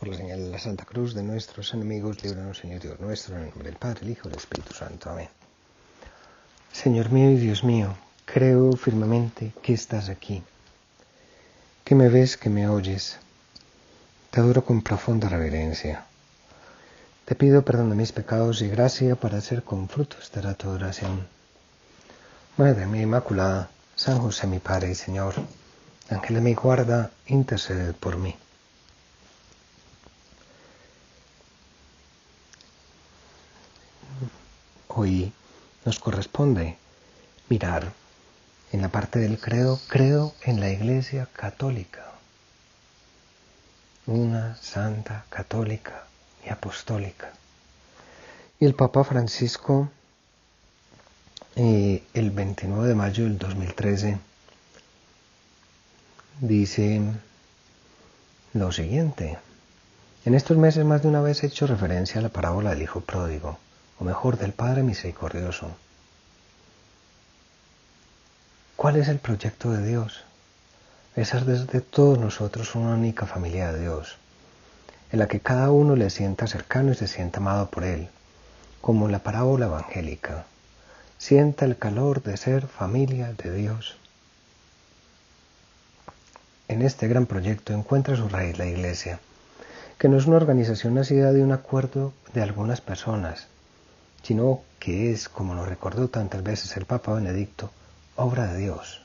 Por la señal de la Santa Cruz de nuestros enemigos, líbranos, Señor Dios nuestro, en el nombre del Padre, el Hijo y del Espíritu Santo. Amén. Señor mío y Dios mío, creo firmemente que estás aquí, que me ves, que me oyes. Te adoro con profunda reverencia. Te pido perdón de mis pecados y gracia para hacer con frutos de tu adoración. Madre mía Inmaculada, San José mi Padre y Señor, Ángel de mi guarda, interceded por mí. Hoy nos corresponde mirar en la parte del credo, creo en la Iglesia Católica, una santa, católica y apostólica. Y el Papa Francisco, el 29 de mayo del 2013, dice lo siguiente: en estos meses más de una vez he hecho referencia a la parábola del Hijo Pródigo, o mejor, del Padre Misericordioso. ¿Cuál es el proyecto de Dios? Es hacer de todos nosotros una única familia de Dios, en la que cada uno le sienta cercano y se sienta amado por Él, como en la parábola evangélica. Sienta el calor de ser familia de Dios. En este gran proyecto encuentra su raíz la Iglesia, que no es una organización nacida de un acuerdo de algunas personas, sino que es, como nos recordó tantas veces el Papa Benedicto, obra de Dios.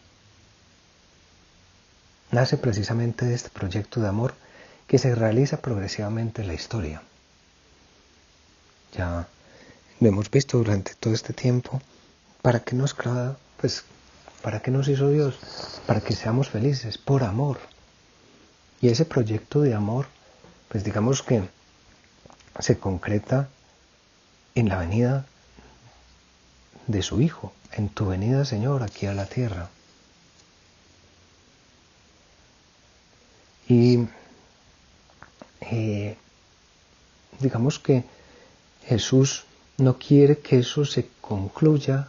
Nace precisamente de este proyecto de amor que se realiza progresivamente en la historia. Ya lo hemos visto durante todo este tiempo. ¿Para qué nos creó? ¿Para qué nos hizo Dios? Para que seamos felices, por amor. Y ese proyecto de amor, pues digamos que se concreta en la venida de su Hijo, en tu venida, Señor, aquí a la tierra. Y digamos que Jesús no quiere que eso se concluya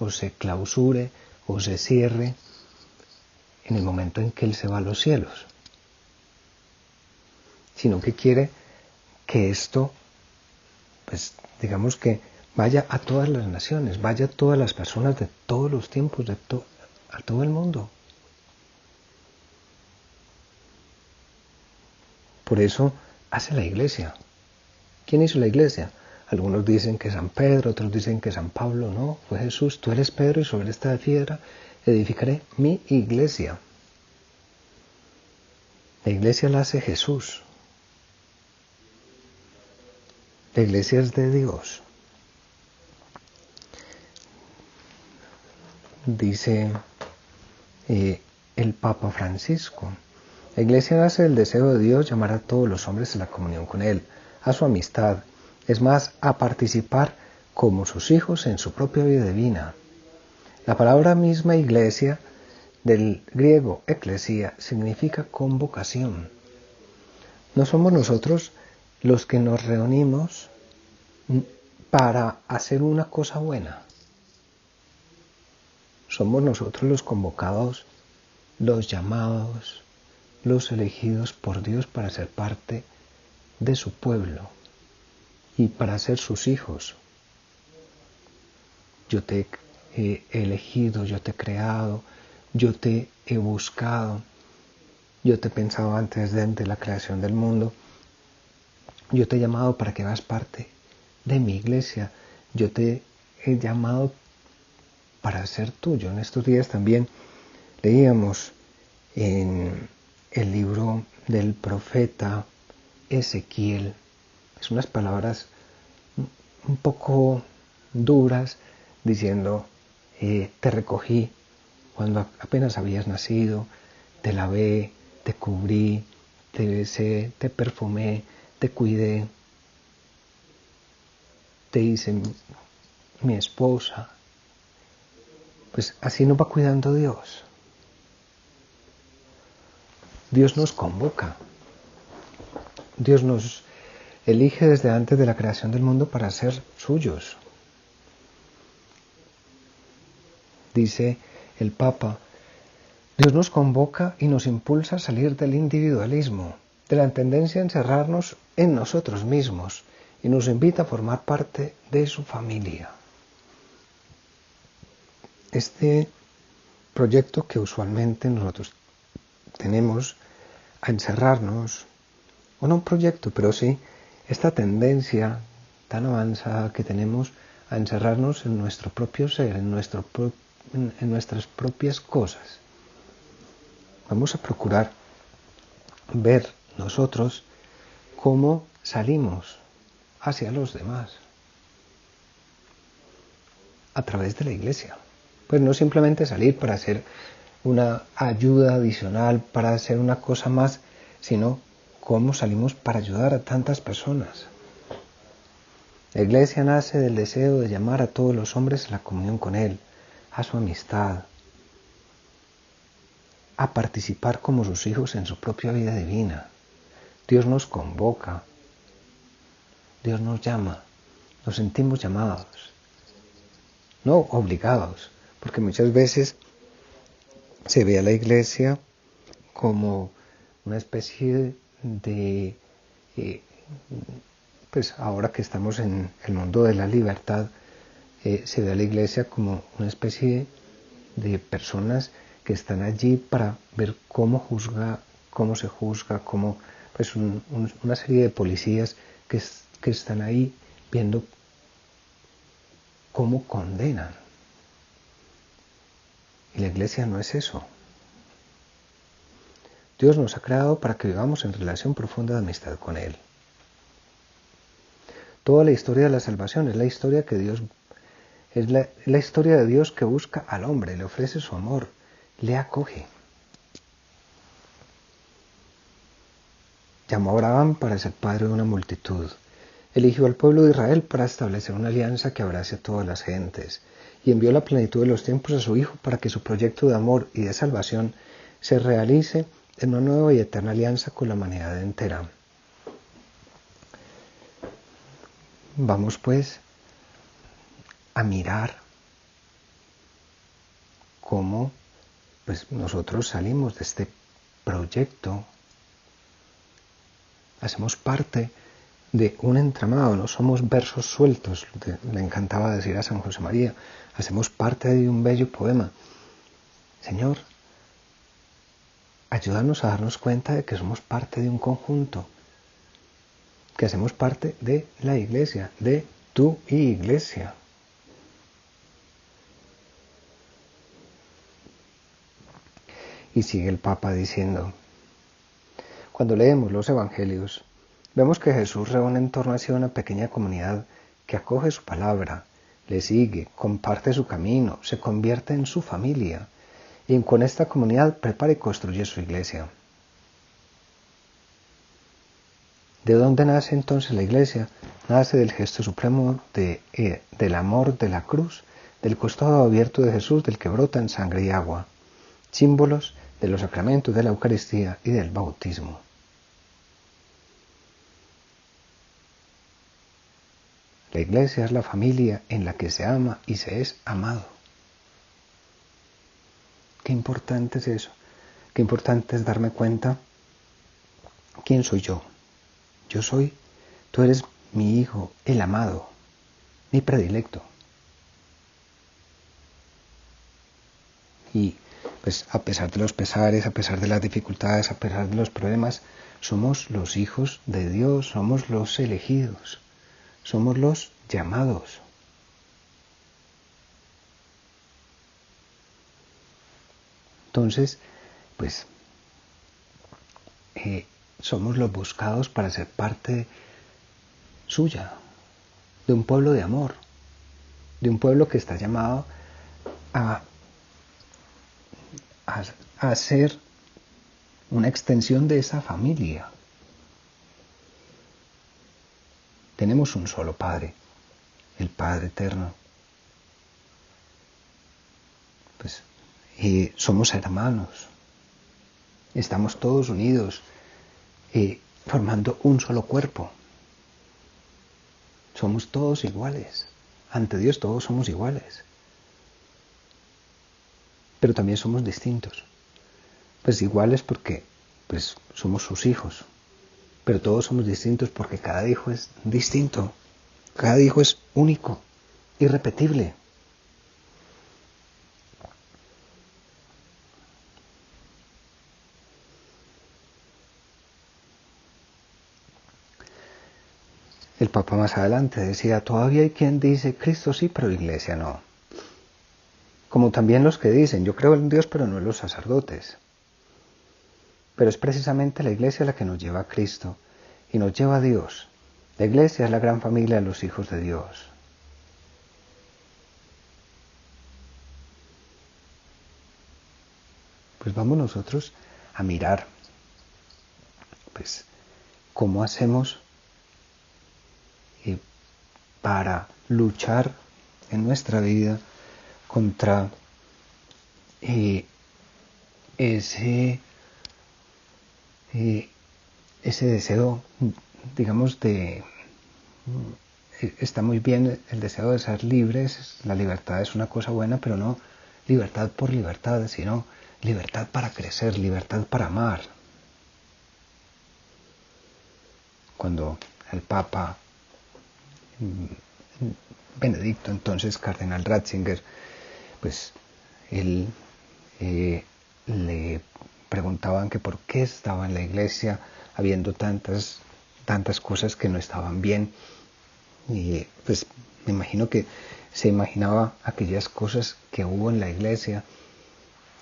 o se clausure o se cierre en el momento en que Él se va a los cielos, sino que quiere que esto, pues digamos que vaya a todas las naciones, vaya a todas las personas de todos los tiempos, a todo el mundo. Por eso hace la Iglesia. ¿Quién hizo la Iglesia? Algunos dicen que San Pedro, otros dicen que San Pablo. No, fue Jesús. Tú eres Pedro y sobre esta piedra edificaré mi iglesia. La iglesia la hace Jesús. La iglesia es de Dios. Dice el Papa Francisco: la iglesia nace del deseo de Dios llamar a todos los hombres a la comunión con Él, a su amistad, es más, a participar como sus hijos en su propia vida divina. La palabra misma iglesia, del griego eclesia, significa convocación. No somos nosotros los que nos reunimos para hacer una cosa buena. Somos nosotros los convocados, los llamados, los elegidos por Dios para ser parte de su pueblo y para ser sus hijos. Yo te he elegido, yo te he creado, yo te he buscado, yo te he pensado antes de la creación del mundo, yo te he llamado para que hagas parte de mi iglesia, yo te he llamado para ser tuyo. En estos días también leíamos en el libro del profeta Ezequiel, es unas palabras un poco duras, diciendo, te recogí cuando apenas habías nacido, te lavé, te cubrí, te besé, te perfumé, te cuidé, te hice mi esposa. Pues así nos va cuidando Dios. Dios nos convoca. Dios nos elige desde antes de la creación del mundo para ser suyos. Dice el Papa: Dios nos convoca y nos impulsa a salir del individualismo de la tendencia a encerrarnos en nosotros mismos y nos invita a formar parte de su familia. Este proyecto que usualmente nosotros tenemos a encerrarnos, o no un proyecto, pero sí esta tendencia tan avanzada que tenemos a encerrarnos en nuestro propio ser, en nuestras propias cosas. Vamos a procurar ver nosotros cómo salimos hacia los demás a través de la iglesia. Pues no simplemente salir para hacer una ayuda adicional, para hacer una cosa más, sino cómo salimos para ayudar a tantas personas. La iglesia nace del deseo de llamar a todos los hombres a la comunión con Él, a su amistad, a participar como sus hijos en su propia vida divina. Dios nos convoca, Dios nos llama, nos sentimos llamados, no obligados, porque muchas veces se ve a la iglesia como una especie de, pues ahora que estamos en el mundo de la libertad, se ve a la iglesia como una especie de personas que están allí para ver cómo se juzga, pues una serie de policías que están ahí viendo cómo condenan. Y la iglesia no es eso. Dios nos ha creado para que vivamos en relación profunda de amistad con Él. Toda la historia de la salvación es la historia la historia de Dios que busca al hombre, le ofrece su amor, le acoge. Llamó a Abraham para ser padre de una multitud. Eligió al pueblo de Israel para establecer una alianza que abrace a todas las gentes. Y envió la plenitud de los tiempos a su Hijo para que su proyecto de amor y de salvación se realice en una nueva y eterna alianza con la humanidad entera. Vamos pues a mirar cómo pues, nosotros salimos de este proyecto, hacemos parte de un entramado, no somos versos sueltos, le encantaba decir a San José María, hacemos parte de un bello poema. Señor, ayúdanos a darnos cuenta de que somos parte de un conjunto, que hacemos parte de la iglesia, de tu iglesia. Y sigue el Papa diciendo, cuando leemos los Evangelios, vemos que Jesús reúne en torno a sí una pequeña comunidad que acoge su palabra, le sigue, comparte su camino, se convierte en su familia y con esta comunidad prepara y construye su iglesia. ¿De dónde nace entonces la iglesia? Nace del gesto supremo del amor de la cruz, del costado abierto de Jesús del que brotan sangre y agua, símbolos de los sacramentos de la Eucaristía y del bautismo. La iglesia es la familia en la que se ama y se es amado. Qué importante es eso. Qué importante es darme cuenta quién soy yo. Yo soy, tú eres mi hijo, el amado, mi predilecto. Y pues a pesar de los pesares, a pesar de las dificultades, a pesar de los problemas, somos los hijos de Dios, somos los elegidos, somos los llamados. Entonces, pues, somos los buscados para ser parte suya, de un pueblo de amor, de un pueblo que está llamado a ser una extensión de esa familia. Tenemos un solo Padre, el Padre Eterno. Pues, y somos hermanos. Estamos todos unidos, formando un solo cuerpo. Somos todos iguales. Ante Dios todos somos iguales. Pero también somos distintos. Pues iguales porque pues, somos sus hijos. pero todos somos distintos porque cada hijo es distinto, cada hijo es único, irrepetible. El Papa más adelante decía, todavía hay quien dice, Cristo sí, pero Iglesia no. Como también los que dicen, yo creo en Dios, pero no en los sacerdotes. Pero es precisamente la Iglesia la que nos lleva a Cristo y nos lleva a Dios. La Iglesia es la gran familia de los hijos de Dios. Pues vamos nosotros a mirar, pues, cómo hacemos para luchar en nuestra vida contra ese deseo, digamos, está muy bien el deseo de ser libres, la libertad es una cosa buena, pero no libertad por libertad, sino libertad para crecer, libertad para amar. Cuando el Papa Benedicto, entonces Cardenal Ratzinger, pues él le preguntaban que por qué estaba en la iglesia habiendo tantas cosas que no estaban bien, y pues me imagino que se imaginaba aquellas cosas que hubo en la iglesia,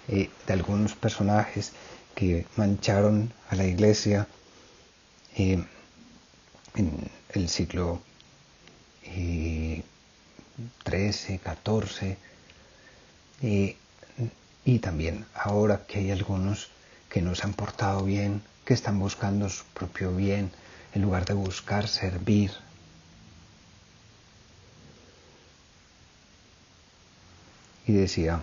de algunos personajes que mancharon a la iglesia en el siglo XIII, XIV, y también ahora que hay algunos que no se han portado bien, que están buscando su propio bien, en lugar de buscar servir. Y decía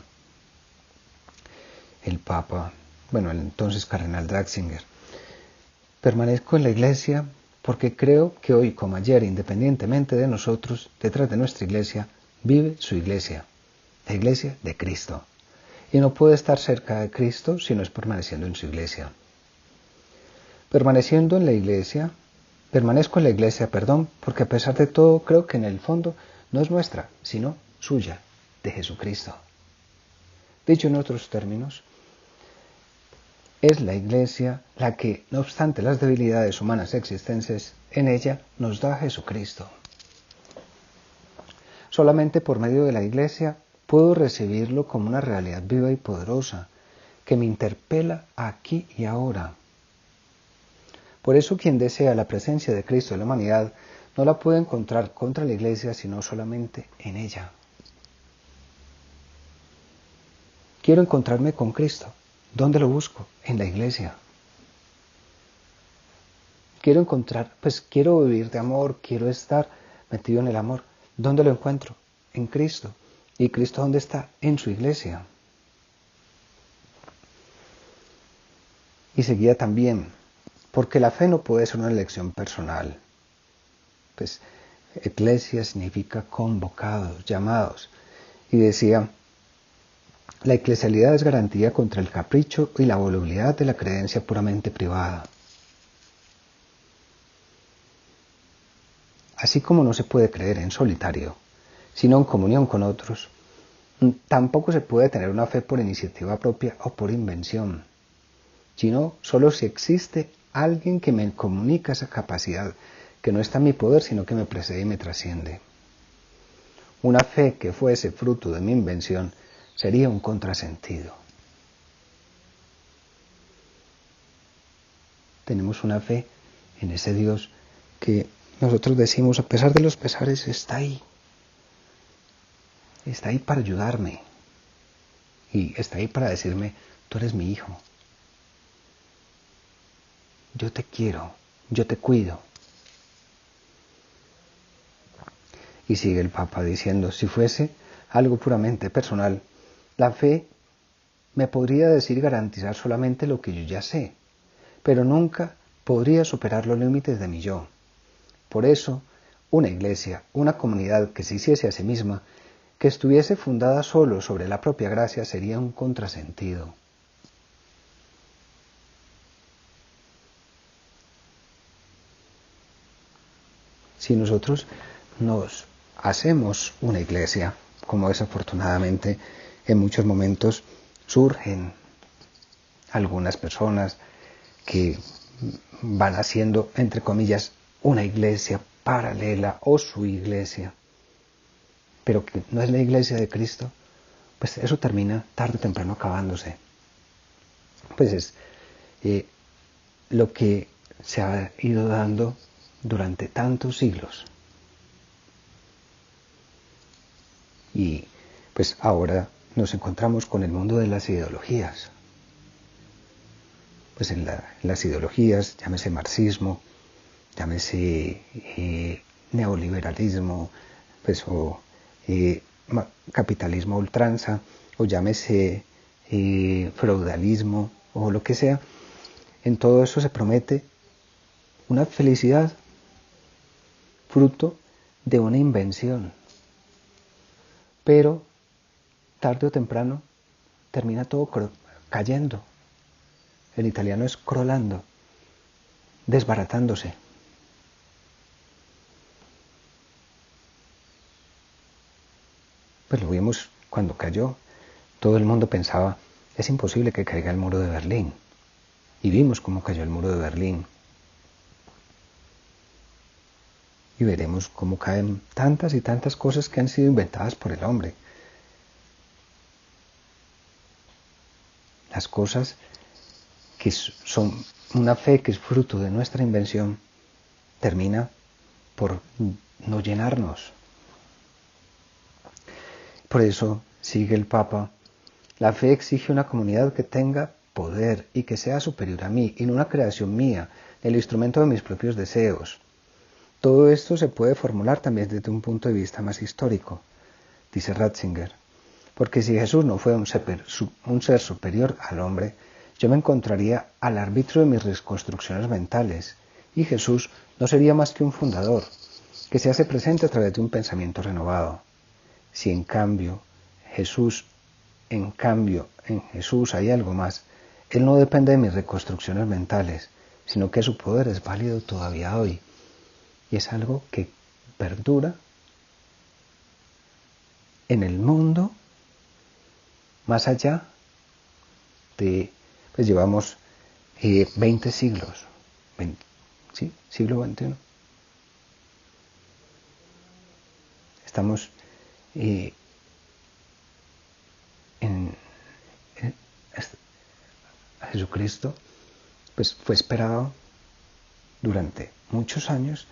el Papa, bueno, el entonces Cardenal Ratzinger, permanezco en la Iglesia porque creo que hoy como ayer, independientemente de nosotros, detrás de nuestra Iglesia, vive su Iglesia, la Iglesia de Cristo. Y no puede estar cerca de Cristo si no es permaneciendo en su Iglesia. Permanezco en la Iglesia, porque a pesar de todo creo que en el fondo no es nuestra, sino suya, de Jesucristo. Dicho en otros términos, es la Iglesia la que, no obstante las debilidades humanas existentes en ella, nos da a Jesucristo. Solamente por medio de la Iglesia puedo recibirlo como una realidad viva y poderosa, que me interpela aquí y ahora. Por eso quien desea la presencia de Cristo en la humanidad no la puede encontrar contra la Iglesia, sino solamente en ella. Quiero encontrarme con Cristo. ¿Dónde lo busco? En la Iglesia. Quiero vivir de amor, quiero estar metido en el amor. ¿Dónde lo encuentro? En Cristo. ¿Y Cristo dónde está? En su Iglesia. Y seguía también, porque la fe no puede ser una elección personal. Pues Iglesia significa convocados, llamados. Y decía, la eclesialidad es garantía contra el capricho y la volubilidad de la creencia puramente privada. Así como no se puede creer en solitario, sino en comunión con otros, tampoco se puede tener una fe por iniciativa propia o por invención, sino solo si existe alguien que me comunica esa capacidad, que no está en mi poder, sino que me precede y me trasciende. Una fe que fuese fruto de mi invención sería un contrasentido. Tenemos una fe en ese Dios que nosotros decimos, a pesar de los pesares, está ahí. Está ahí para ayudarme. Y está ahí para decirme, tú eres mi hijo. Yo te quiero, yo te cuido. Y sigue el Papa diciendo, si fuese algo puramente personal, la fe me podría decir y garantizar solamente lo que yo ya sé, pero nunca podría superar los límites de mi yo. Por eso, una iglesia, una comunidad que se hiciese a sí misma, que estuviese fundada solo sobre la propia gracia, sería un contrasentido. Si nosotros nos hacemos una iglesia, como desafortunadamente en muchos momentos surgen algunas personas que van haciendo, entre comillas, una iglesia paralela o su iglesia, pero que no es la iglesia de Cristo, pues eso termina tarde o temprano acabándose. Pues es lo que se ha ido dando durante tantos siglos. Y pues ahora nos encontramos con el mundo de las ideologías. Pues en las ideologías, llámese marxismo, llámese neoliberalismo, pues, o capitalismo a ultranza, o llámese feudalismo, o lo que sea, en todo eso se promete una felicidad fruto de una invención. Pero tarde o temprano termina todo cayendo. El italiano es crolando, desbaratándose. Pues lo vimos cuando cayó. Todo el mundo pensaba, es imposible que caiga el muro de Berlín. Y vimos cómo cayó el muro de Berlín. Y veremos cómo caen tantas y tantas cosas que han sido inventadas por el hombre. Las cosas que son una fe que es fruto de nuestra invención, termina por no llenarnos. Por eso sigue el Papa: la fe exige una comunidad que tenga poder y que sea superior a mí, y no una creación mía, el instrumento de mis propios deseos. Todo esto se puede formular también desde un punto de vista más histórico, dice Ratzinger, porque si Jesús no fue un ser superior al hombre, yo me encontraría al arbitrio de mis reconstrucciones mentales, y Jesús no sería más que un fundador, que se hace presente a través de un pensamiento renovado. Si en Jesús hay algo más, Él no depende de mis reconstrucciones mentales, sino que su poder es válido todavía hoy, y es algo que perdura en el mundo más allá de, pues llevamos 20 siglos, ¿sí? Siglo XXI. Estamos Jesucristo pues fue esperado durante muchos años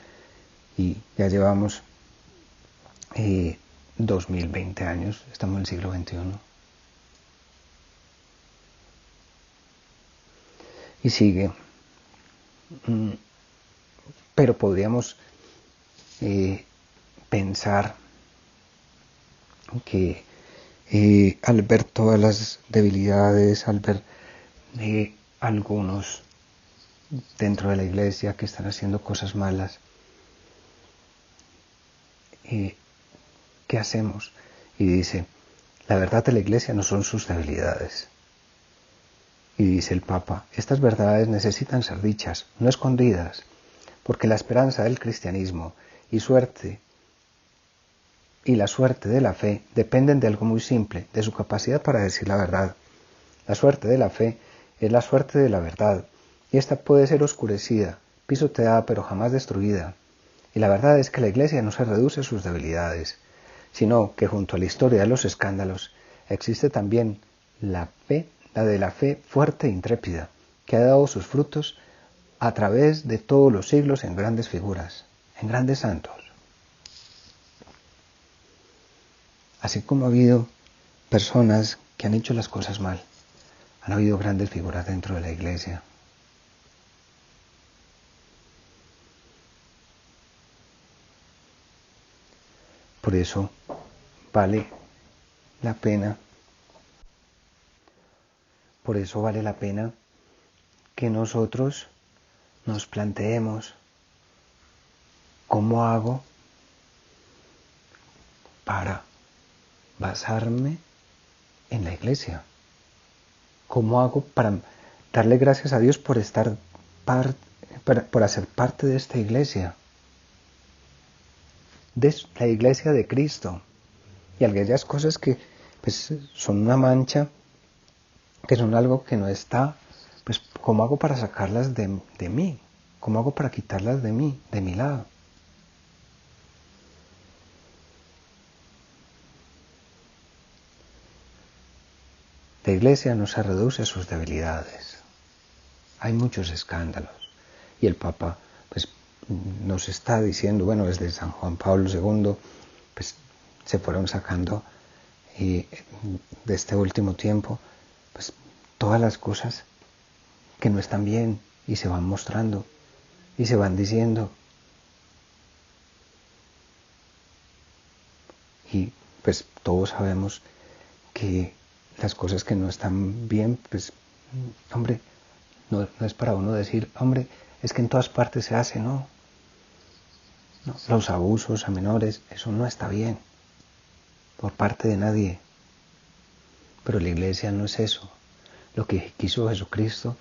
y ya llevamos 2020 años, estamos en el siglo XXI. Y sigue. Pero podríamos pensar que al ver todas las debilidades, al ver algunos dentro de la iglesia que están haciendo cosas malas, ¿qué hacemos? Y dice, la verdad de la iglesia no son sus debilidades. Y dice el Papa, estas verdades necesitan ser dichas, no escondidas, porque la esperanza del cristianismo y la suerte de la fe dependen de algo muy simple, de su capacidad para decir la verdad. La suerte de la fe es la suerte de la verdad, y esta puede ser oscurecida, pisoteada, pero jamás destruida. Y la verdad es que la Iglesia no se reduce a sus debilidades, sino que junto a la historia de los escándalos existe también la de la fe fuerte e intrépida, que ha dado sus frutos a través de todos los siglos en grandes figuras, en grandes santos. Así como ha habido personas que han hecho las cosas mal, han habido grandes figuras dentro de la iglesia. Por eso vale la pena que nosotros nos planteemos cómo hago para basarme en la iglesia. ¿Cómo hago para darle gracias a Dios por hacer parte de esta iglesia? de la iglesia de Cristo y aquellas cosas que pues, son una mancha, que son algo que no está, pues ¿cómo hago para sacarlas de mí? ¿Cómo hago para quitarlas de mí, de mi lado? La iglesia no se reduce a sus debilidades. Hay muchos escándalos. Y el Papa pues, nos está diciendo, bueno, desde San Juan Pablo II, pues se fueron sacando de este último tiempo, pues todas las cosas que no están bien y se van mostrando y se van diciendo. Y pues todos sabemos que las cosas que no están bien, pues, hombre, no es para uno decir, hombre, es que en todas partes se hace, no. Los abusos a menores, eso no está bien, por parte de nadie. Pero la iglesia no es eso. Lo que quiso Jesucristo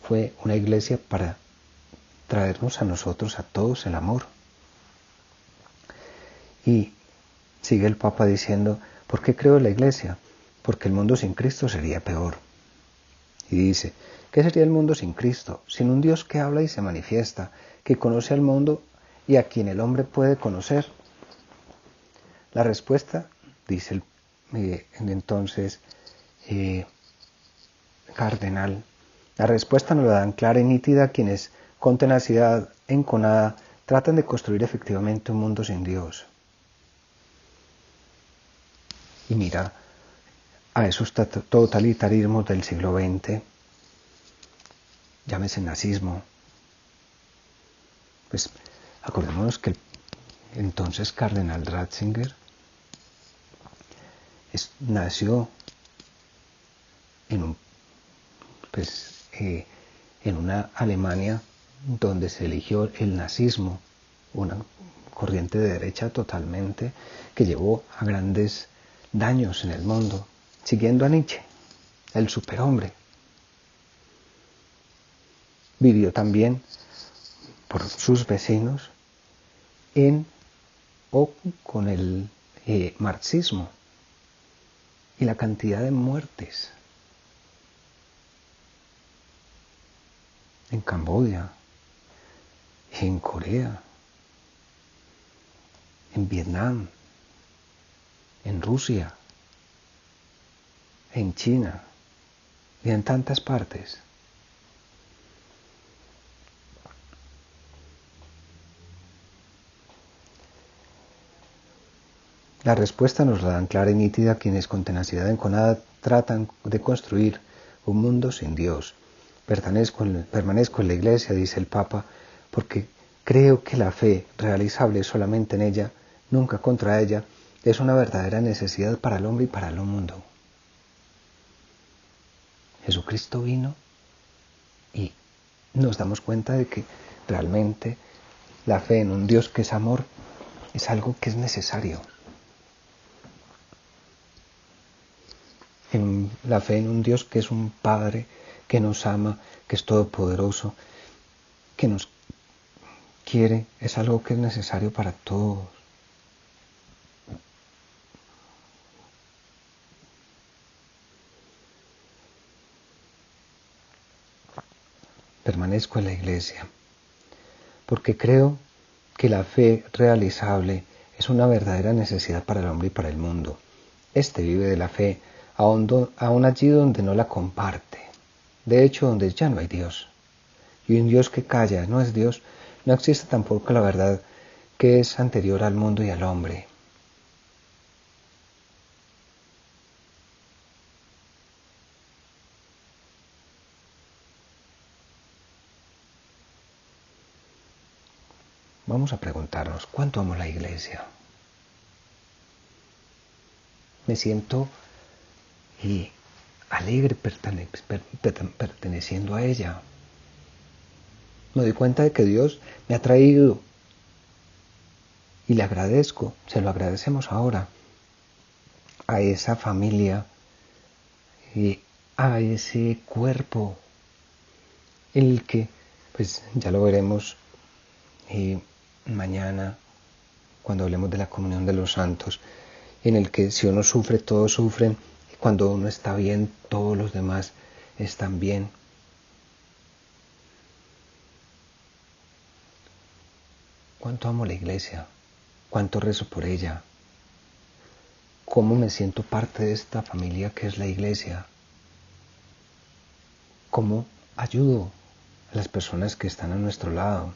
fue una iglesia para traernos a nosotros, a todos, el amor. Y sigue el Papa diciendo, ¿por qué creo la iglesia? Porque el mundo sin Cristo sería peor. Y dice, ¿qué sería el mundo sin Cristo? Sin un Dios que habla y se manifiesta, que conoce al mundo y a quien el hombre puede conocer. La respuesta, dice entonces Cardenal, la respuesta nos la dan clara y nítida quienes con tenacidad enconada tratan de construir efectivamente un mundo sin Dios. Y mira a esos totalitarismos del siglo XX, llámese nazismo. Pues acordémonos que el entonces cardenal Ratzinger nació en una Alemania donde se eligió el nazismo, una corriente de derecha totalmente que llevó a grandes daños en el mundo, siguiendo a Nietzsche, el superhombre. Vivió también por sus vecinos con el marxismo y la cantidad de muertes en Camboya, en Corea, en Vietnam, en Rusia, en China y en tantas partes. La respuesta nos la dan clara y nítida quienes con tenacidad enconada tratan de construir un mundo sin Dios. Permanezco en la iglesia, dice el Papa, porque creo que la fe, realizable solamente en ella, nunca contra ella, es una verdadera necesidad para el hombre y para el mundo. Jesucristo vino y nos damos cuenta de que realmente la fe en un Dios que es amor es algo que es necesario. La fe en un Dios que es un Padre, que nos ama, que es todopoderoso, que nos quiere, es algo que es necesario para todos. Permanezco en la iglesia, porque creo que la fe realizable es una verdadera necesidad para el hombre y para el mundo. Este vive de la fe, aun allí donde no la comparte. De hecho, donde ya no hay Dios. Y un Dios que calla no es Dios, no existe tampoco la verdad que es anterior al mundo y al hombre. Vamos a preguntarnos, ¿cuánto amo la iglesia? Me siento alegre perteneciendo a ella. Me doy cuenta de que Dios me ha traído y le agradezco, se lo agradecemos ahora a esa familia y a ese cuerpo en el que, pues ya lo veremos mañana, cuando hablemos de la comunión de los santos, en el que si uno sufre, todos sufren, y cuando uno está bien, todos los demás están bien. ¿Cuánto amo la iglesia? ¿Cuánto rezo por ella? ¿Cómo me siento parte de esta familia que es la iglesia? ¿Cómo ayudo a las personas que están a nuestro lado?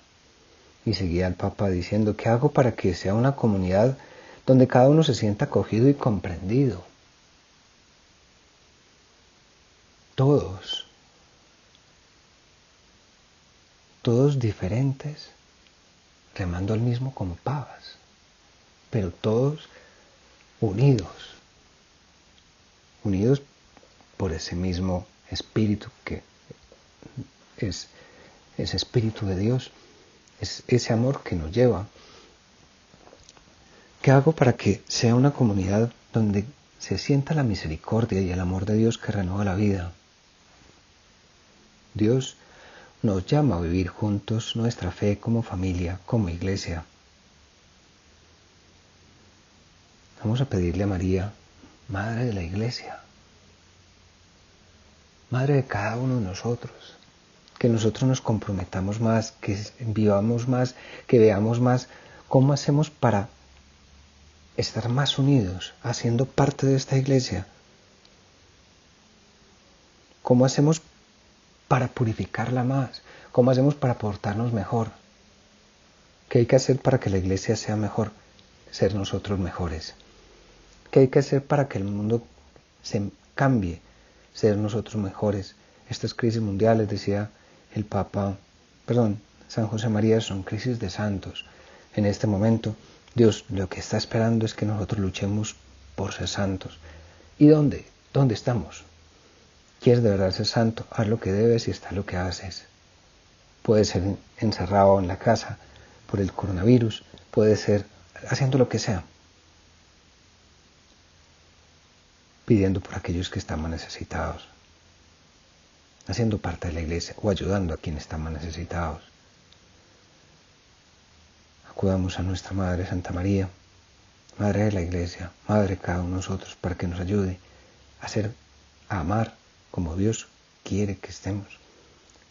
Y seguía el Papa diciendo, ¿qué hago para que sea una comunidad donde cada uno se sienta acogido y comprendido? Todos diferentes, remando al mismo compás, pero todos unidos por ese mismo espíritu que es ese espíritu de Dios, es ese amor que nos lleva. ¿Qué hago para que sea una comunidad donde se sienta la misericordia y el amor de Dios que renueva la vida? Dios nos llama a vivir juntos nuestra fe como familia, como iglesia. Vamos a pedirle a María, Madre de la Iglesia, Madre de cada uno de nosotros, que nosotros nos comprometamos más, que vivamos más, que veamos más cómo hacemos para estar más unidos, haciendo parte de esta iglesia. ¿Cómo hacemos para purificarla más? ¿Cómo hacemos para portarnos mejor? ¿Qué hay que hacer para que la iglesia sea mejor? Ser nosotros mejores. ¿Qué hay que hacer para que el mundo se cambie? Ser nosotros mejores. Estas crisis mundiales, decía el Papa, San José María, son crisis de santos. En este momento, Dios lo que está esperando es que nosotros luchemos por ser santos. ¿Y dónde? ¿Dónde estamos? ¿Quieres de verdad ser santo? Haz lo que debes y está lo que haces. Puede ser encerrado en la casa por el coronavirus, puede ser haciendo lo que sea, pidiendo por aquellos que están más necesitados, haciendo parte de la iglesia o ayudando a quienes están más necesitados. Acudamos a nuestra Madre Santa María, Madre de la Iglesia, Madre de cada uno de nosotros, para que nos ayude a amar como Dios quiere que estemos.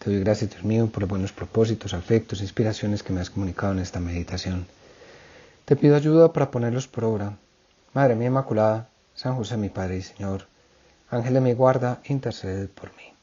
Te doy gracias, Dios mío, por los buenos propósitos, afectos, inspiraciones que me has comunicado en esta meditación. Te pido ayuda para ponerlos por obra. Madre mía Inmaculada, San José mi Padre y Señor, Ángel de mi guarda, intercede por mí.